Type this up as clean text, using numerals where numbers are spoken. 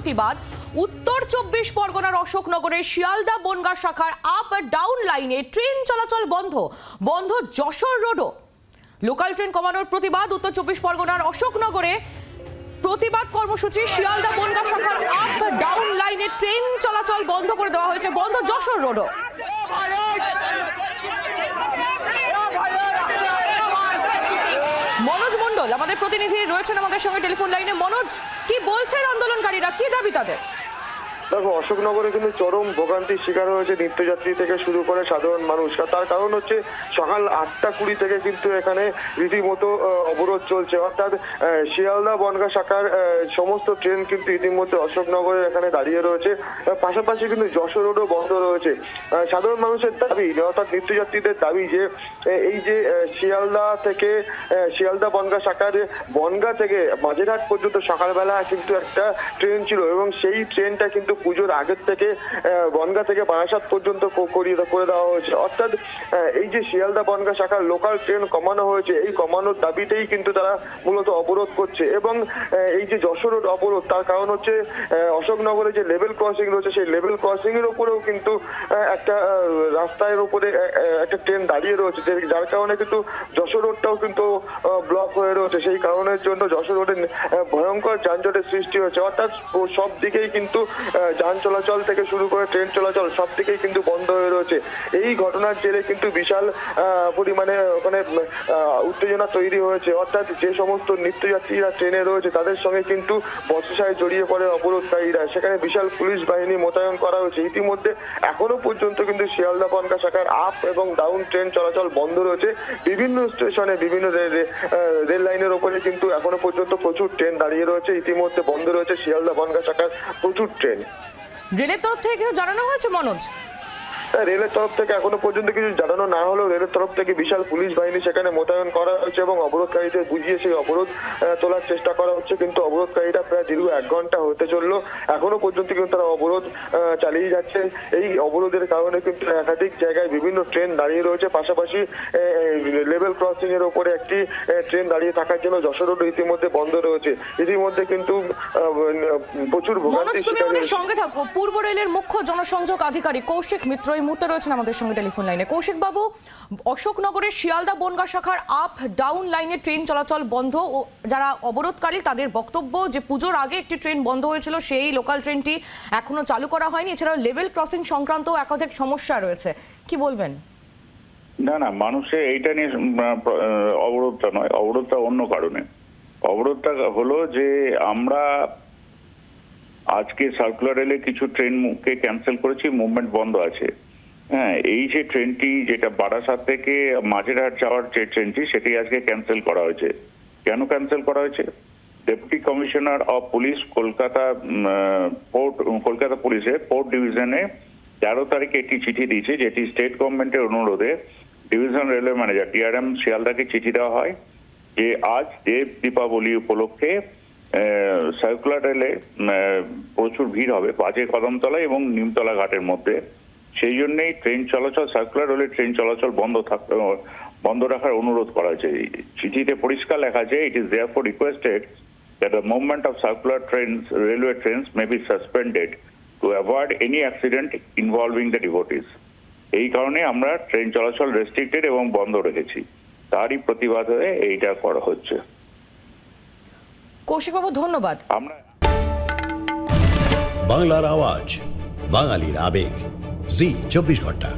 প্রতিবাদ। উত্তর 24 পরগনার অশোকনগরের শিয়ালদা বনগাঁ শাখার আপ ডাউন লাইনে ট্রেন চলাচল বন্ধ যশোর রোডও। লোকাল ট্রেন কমানোর প্রতিবাদ। উত্তর 24 পরগনার অশোকনগরে প্রতিবাদ কর্মসূচি। শিয়ালদা বনগাঁ শাখার আপ ডাউন লাইনে ট্রেন চলাচল বন্ধ করে দেওয়া হয়েছে, বন্ধ যশোর রোডও। মনোজ মণ্ডল আমাদের প্রতিনিধি রয়েছেন আমাদের সঙ্গে টেলিফোন লাইনে। মনোজ, কি বলছেন আন্দোলনকারীরা, কি দাবি তাদের? দেখো, অশোকনগরে কিন্তু চরম ভোগান্তির শিকার হয়েছে নিত্যযাত্রী থেকে শুরু করে সাধারণ মানুষ। তার কারণ হচ্ছে সকাল 8টা 20 থেকে কিন্তু এখানে রীতিমতো অবরোধ চলছে। অর্থাৎ শিয়ালদা বনগাঁ শাখার সমস্ত ট্রেন কিন্তু ইতিমধ্যে অশোকনগরের এখানে দাঁড়িয়ে রয়েছে। পাশাপাশি কিন্তু যশোর রোডও বন্ধ রয়েছে। সাধারণ মানুষের দাবি, অর্থাৎ নিত্যযাত্রীদের দাবি যে এই যে শিয়ালদা বনগাঁ শাখার বনগাঁ থেকে মাঝেরহাট পর্যন্ত সকালবেলা কিন্তু একটা ট্রেন ছিল এবং সেই ট্রেনটা কিন্তু পুজোর আগের থেকে বনগাঁ থেকে বারাসাত পর্যন্ত করে দেওয়া হয়েছে। অর্থাৎ এই যে শিয়ালদা বনগাঁ শাখার লোকাল ট্রেন কমানো হয়েছে, এই কমানোর দাবিতেই কিন্তু তারা মূলত অবরোধ করছে। এবং এই যে যশোর রোড অবরোধ, তার কারণ হচ্ছে অশোকনগরে যে লেভেল ক্রসিং রয়েছে, সেই লেভেল ক্রসিং এর উপরেও কিন্তু একটা রাস্তার উপরে একটা ট্রেন দাঁড়িয়ে রয়েছে, যার কারণে কিন্তু যশোর রোডটাও কিন্তু ব্লক হয়ে রয়েছে। সেই কারণের জন্য যশোর রোডে ভয়ঙ্কর যানজটের সৃষ্টি হয়েছে। অর্থাৎ সব দিকেই কিন্তু যান চলাচল থেকে শুরু করে ট্রেন চলাচল সব দিকেই কিন্তু বন্ধ হয়ে রয়েছে। এই ঘটনার জেরে কিন্তু বিশাল পরিমাণে ওখানে উত্তেজনা তৈরি হয়েছে। অর্থাৎ যে সমস্ত নিত্যযাত্রীরা ট্রেনে রয়েছে তাদের সঙ্গে কিন্তু বচসায় জড়িয়ে পড়ে অবরোধকারীরা। সেখানে বিশাল পুলিশ বাহিনী মোতায়েন করা হয়েছে। ইতিমধ্যে এখনো পর্যন্ত কিন্তু শিয়ালদা বনগাঁ শাখার আপ এবং ডাউন ট্রেন চলাচল বন্ধ রয়েছে। বিভিন্ন স্টেশনে বিভিন্ন রেল লাইনের ওপরে কিন্তু এখনো পর্যন্ত প্রচুর ট্রেন দাঁড়িয়ে রয়েছে। ইতিমধ্যে বন্ধ রয়েছে শিয়ালদা বনগাঁ শাখার প্রচুর ট্রেন। রেলের তরফ থেকে কিছু জানানো হয়েছে মনোজ? রেলের তরফ থেকে এখনো পর্যন্ত কিছু জানানো না হলেও রেলের তরফ থেকে বিশাল পুলিশ বাহিনী সেখানে মোতায়েন করা হয়েছে এবং অবরোধকারীদের বুঝিয়ে সেই অবরোধ তোলার চেষ্টা করা হচ্ছে। কিন্তু অবরোধকারীরা প্রায় দীর্ঘ 1 ঘন্টা হতে চললো, এখনো পর্যন্ত কিন্তু তারা অবরোধ চালিয়ে যাচ্ছে। এই অবরোধের কারণে কিন্তু একাধিক জায়গায় বিভিন্ন ট্রেন দাঁড়িয়ে রয়েছে। পাশাপাশি লেভেল ক্রসিং এর উপরে একটি ট্রেন দাঁড়িয়ে থাকার জন্য যশোর রোড ইতিমধ্যে বন্ধ রয়েছে। ইতিমধ্যে কিন্তু প্রচুর ভোগান্তি। তুমি আমাদের সঙ্গে থাকো। পূর্ব রেলের মুখ্য জনসংযোগ আধিকারিক কৌশিক মিত্র এই মুহূর্তে রয়েছেন আমাদের সঙ্গে টেলিফোন লাইনে। কৌশিক বাবু, অশোকনগরের শিয়ালদা বনগাঁ শাখার আপ ডাউন লাইনে ট্রেন চলাচল বন্ধ ও যারা অবরোধকারী তাদের বক্তব্য যে পুজোর আগে একটি ট্রেন বন্ধ হয়েছিল, সেই লোকাল ট্রেনটি এখনো চালু করা হয়নি। এছাড়াও লেভেল ক্রসিং সংক্রান্ত একাধিক সমস্যা রয়েছে, কি বলবেন? না, মানুষের এইটা নিয়ে অবরোধটা নয়, অবরোধটা অন্য কারণে। অবরোধটা হলো যে আমরা আজকে সার্কুলার রেলে কিছু ট্রেনকে ক্যান্সেল করেছি, মুভমেন্ট বন্ধ আছে। হ্যাঁ, এই যে ট্রেনটি যেটা বারাসাত থেকে মাঝেরহাট যাওয়ার যে ট্রেনটি সেটি আজকে ক্যান্সেল করা হয়েছে। কেন ক্যান্সেল করা হয়েছে? Deputy commissioner of police Kolkata পুলিশের পোর্ট ডিভিশনে 13 তারিখে একটি চিঠি দিয়েছে, যেটি স্টেট গভর্নমেন্টের অনুরোধে ডিভিশন রেলওয়ে ম্যানেজার DRM শিয়ালদাকে চিঠি দেওয়া হয় যে আজ দেব দীপাবলি উপলক্ষে সার্কুলার রেলে প্রচুর ভিড় হবে বাজে কদমতলা এবং নিমতলা ঘাটের মধ্যে। সেই জন্যই ট্রেন চলাচল সার্কুলার রেলে ট্রেন চলাচল বন্ধ রাখার অনুরোধ করা হয়েছে। চিঠিতে পরিষ্কার লেখা আছে, it is therefore requested that the movement of circular trains, railway trains may be suspended to avoid any accident involving the devotees. এই কারণে আমরা ট্রেন চলাচল রেস্ট্রিক্টেড এবং বন্ধ রেখেছি। তারই প্রতিবাদ হয়ে এইটা করা হচ্ছে। কৌশিক বাবু, ধন্যবাদ। আমরা বাংলার আওয়াজ, বাঙালির আবেগ, জি 24 ঘন্টা।